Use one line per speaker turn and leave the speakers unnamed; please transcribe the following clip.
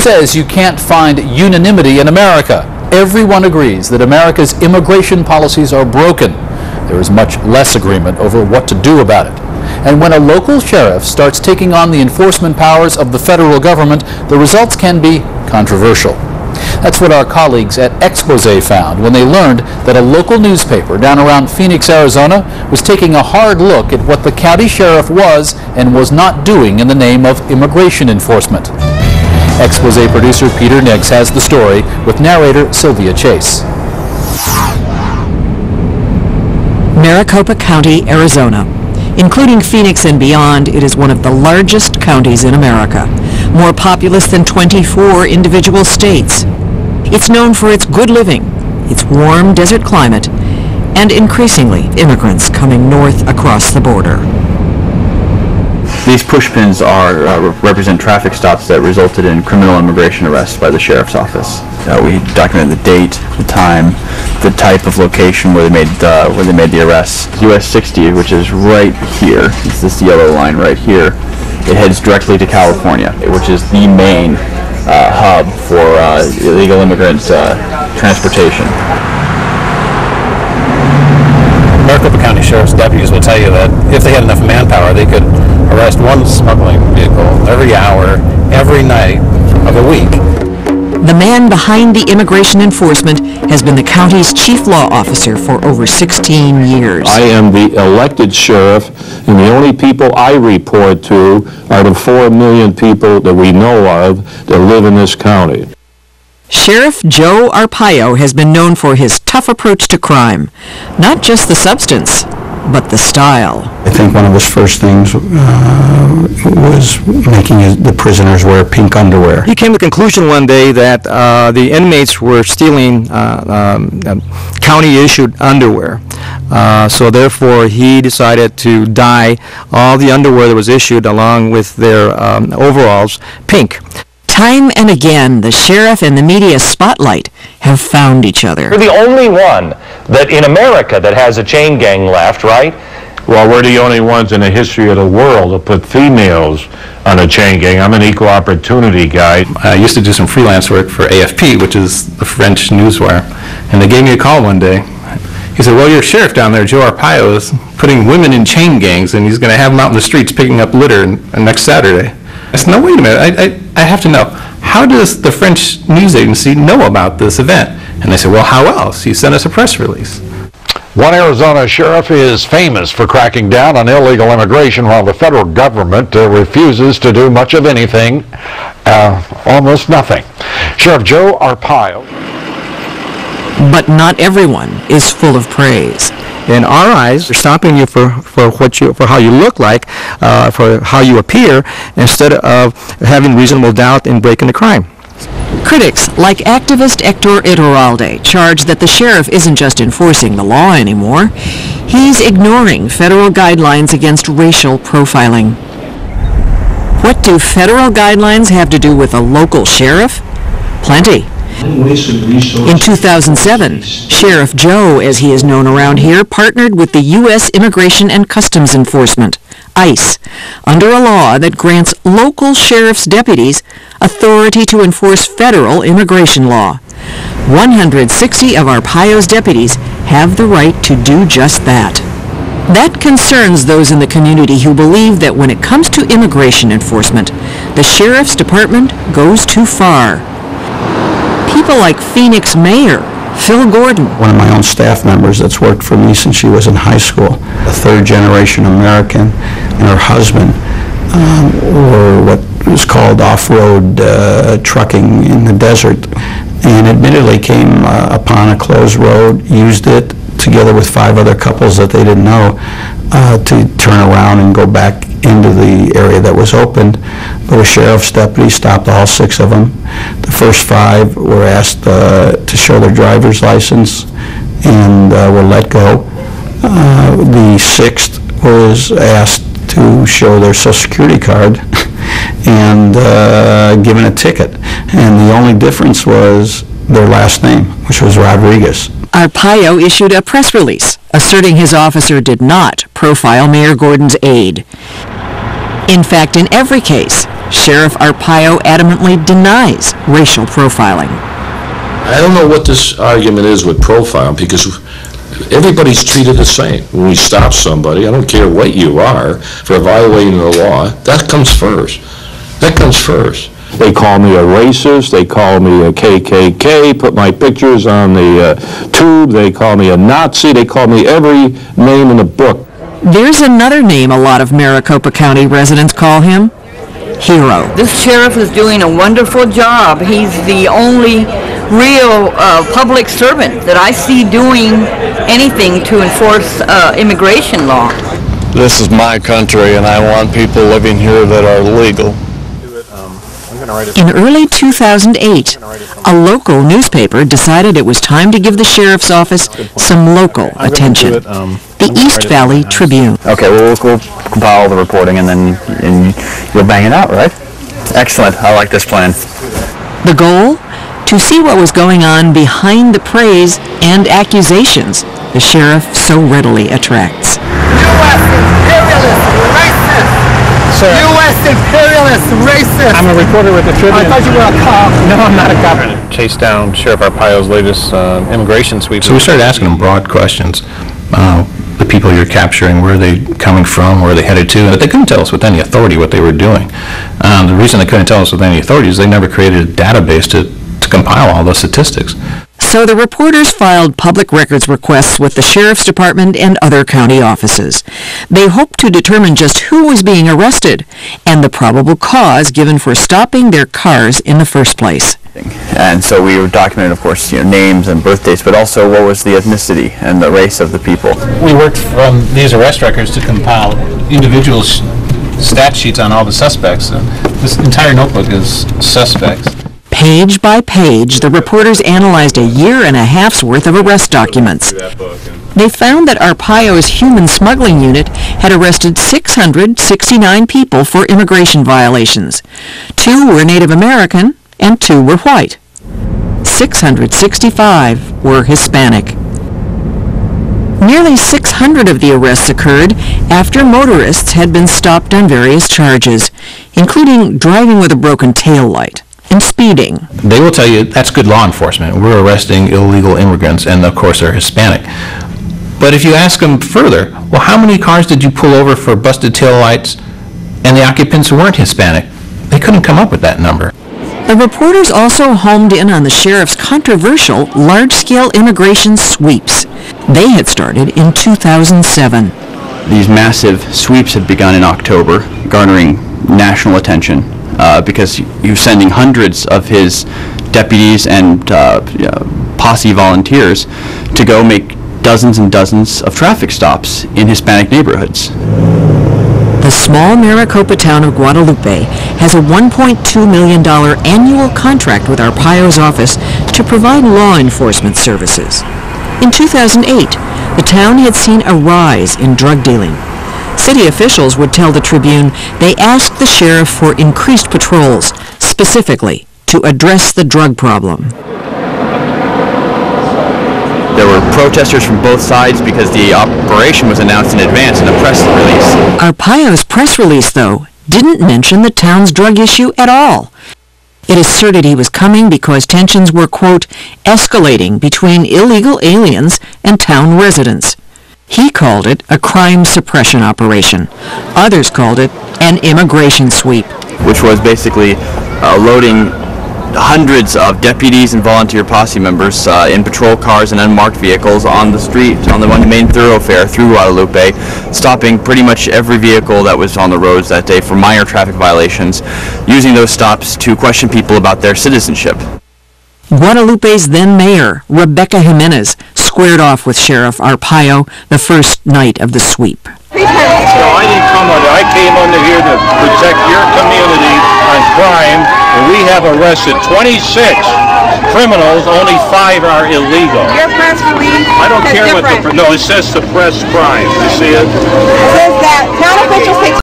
says you can't find unanimity in America? Everyone agrees that America's immigration policies are broken. There is much less agreement over what to do about it. And when a local sheriff starts taking on the enforcement powers of the federal government, the results can be controversial. That's what our colleagues at Expose found when they learned that a local newspaper down around Phoenix, Arizona, was taking a hard look at what the county sheriff was and was not doing in the name of immigration enforcement. Expose producer Peter Nix has the story with narrator Sylvia Chase.
Maricopa County, Arizona. Including Phoenix and beyond, it is one of the largest counties in America, more populous than 24 individual states. It's known for its good living, its warm desert climate, and increasingly immigrants coming north across the border.
These pushpins represent traffic stops that resulted in criminal immigration arrests by the sheriff's office. We documented the date, the time, the type of location where they made the arrests. US 60, which is right here, it's this yellow line right here. It heads directly to California, which is the main hub for illegal immigrants transportation.
Maricopa County Sheriff's deputies will tell you that if they had enough manpower, they could arrest one smuggling vehicle every hour, every night of a week.
The man behind the immigration enforcement has been the county's chief law officer for over 16 years.
I am the elected sheriff, and the only people I report to are the 4 million people that we know of that live in this county.
Sherriff Joe Arpaio has been known for his tough approach to crime. Not just the substance, but the style.
I think one of his first things was making the prisoners wear pink underwear.
He came to the conclusion one day that the inmates were stealing county-issued underwear. So therefore, he decided to dye all the underwear that was issued along with their overalls pink.
Time and again, the sheriff and the media spotlight have found each other.
We're the only one that in America that has a chain gang left, right?
Well, we're the only ones in the history of the world to put females on a chain gang. I'm an equal opportunity guy.
I used to do some freelance work for AFP, which is the French newswire, and they gave me a call one day. He said, well, your sheriff down there, Joe Arpaio, is putting women in chain gangs, and he's going to have them out in the streets picking up litter next Saturday. I said, no, wait a minute, I have to know, how does the French news agency know about this event? And they said, well, how else? He sent us a press release.
One Arizona sheriff is famous for cracking down on illegal immigration while the federal government refuses to do much of anything, almost nothing. Sheriff Joe Arpaio.
But not everyone is full of praise.
In our eyes, they're stopping you for how you look like, for how you appear, instead of having reasonable doubt in breaking the crime.
Critics, like activist Hector Iturralde, charge that the sheriff isn't just enforcing the law anymore. He's ignoring federal guidelines against racial profiling. What do federal guidelines have to do with a local sheriff? Plenty. In 2007, Sheriff Joe, as he is known around here, partnered with the U.S. Immigration and Customs Enforcement, ICE, under a law that grants local sheriff's deputies authority to enforce federal immigration law. 160 of Arpaio's deputies have the right to do just that. That concerns those in the community who believe that when it comes to immigration enforcement, the sheriff's department goes too far. People like Phoenix Mayor Phil Gordon.
One of my own staff members that's worked for me since she was in high school, a third-generation American, and her husband were what was called off-road trucking in the desert, and admittedly came upon a closed road, used it together with 5 other couples that they didn't know to turn around and go back into the area that was opened. But a sheriff's deputy stopped all 6 of them. The first 5 were asked to show their driver's license and were let go. The 6th was asked to show their Social Security card and given a ticket. And the only difference was their last name, which was Rodriguez.
Arpaio issued a press release asserting his officer did not profile Mayor Gordon's aide. In fact, in every case, Sheriff Arpaio adamantly denies racial profiling.
I don't know what this argument is with profile, because everybody's treated the same. When we stop somebody, I don't care what you are, for violating the law, that comes first. That comes first.
They call me a racist, they call me a KKK, put my pictures on the tube, they call me a Nazi, they call me every name in the book.
There's another name a lot of Maricopa County residents call him: Hero.
This sheriff is doing a wonderful job. He's the only real public servant that I see doing anything to enforce immigration law.
This is my country, and I want people living here that are legal.
In early 2008, a local newspaper decided it was time to give the sheriff's office some local attention. The East Valley Tribune.
Okay, well, we'll compile the reporting and then you'll bang it out, right? Excellent. I like this plan.
The goal? To see what was going on behind the praise and accusations the sheriff so readily attracts.
U.S. imperialist, racist! Sir. U.S. imperialist, racist!
I'm a reporter with the Tribune.
I thought you were a cop.
No, I'm not a cop. Trying to chase down Sheriff Arpaio's latest immigration sweep. So we started asking him broad questions. The people you're capturing, where are they coming from, where are they headed to? And they couldn't tell us with any authority what they were doing. The reason they couldn't tell us with any authority is they never created a database to compile all those statistics.
So the reporters filed public records requests with the Sheriff's Department and other county offices. They hoped to determine just who was being arrested and the probable cause given for stopping their cars in the first place.
And so we were documenting, of course, names and birth dates, but also what was the ethnicity and the race of the people.
We worked from these arrest records to compile individual stat sheets on all the suspects. This entire notebook is suspects.
Page by page, the reporters analyzed a year and a half's worth of arrest documents. They found that Arpaio's human smuggling unit had arrested 669 people for immigration violations. 2 were Native American and 2 were white. 665 were Hispanic. Nearly 600 of the arrests occurred after motorists had been stopped on various charges, including driving with a broken tail light and speeding.
They will tell you that's good law enforcement. We're arresting illegal immigrants, and of course they're Hispanic. But if you ask them further, well, how many cars did you pull over for busted taillights and the occupants weren't Hispanic? They couldn't come up with that number.
The reporters also homed in on the sheriff's controversial large-scale immigration sweeps. They had started in 2007.
These massive sweeps had begun in October, garnering national attention. Because he was sending hundreds of his deputies and posse volunteers to go make dozens and dozens of traffic stops in Hispanic neighborhoods.
The small Maricopa town of Guadalupe has a $1.2 million annual contract with Arpaio's office to provide law enforcement services. In 2008, the town had seen a rise in drug dealing. City officials would tell the Tribune they asked the sheriff for increased patrols, specifically to address the drug problem.
There were protesters from both sides because the operation was announced in advance in a press release.
Arpaio's press release, though, didn't mention the town's drug issue at all. It asserted he was coming because tensions were, quote, escalating between illegal aliens and town residents. He called it a crime suppression operation. Others called it an immigration sweep.
Which was basically loading hundreds of deputies and volunteer posse members in patrol cars and unmarked vehicles on the street, on the main thoroughfare through Guadalupe, stopping pretty much every vehicle that was on the roads that day for minor traffic violations, using those stops to question people about their citizenship.
Guadalupe's then mayor, Rebecca Jimenez, squared off with Sheriff Arpaio the first night of the sweep.
No, I didn't come under. I came under here to protect your community on crime, and we have arrested 26 criminals. Only 5 are illegal.
Your press release.
I don't care what the no. It says suppress crime. You see it?
It says that town officials take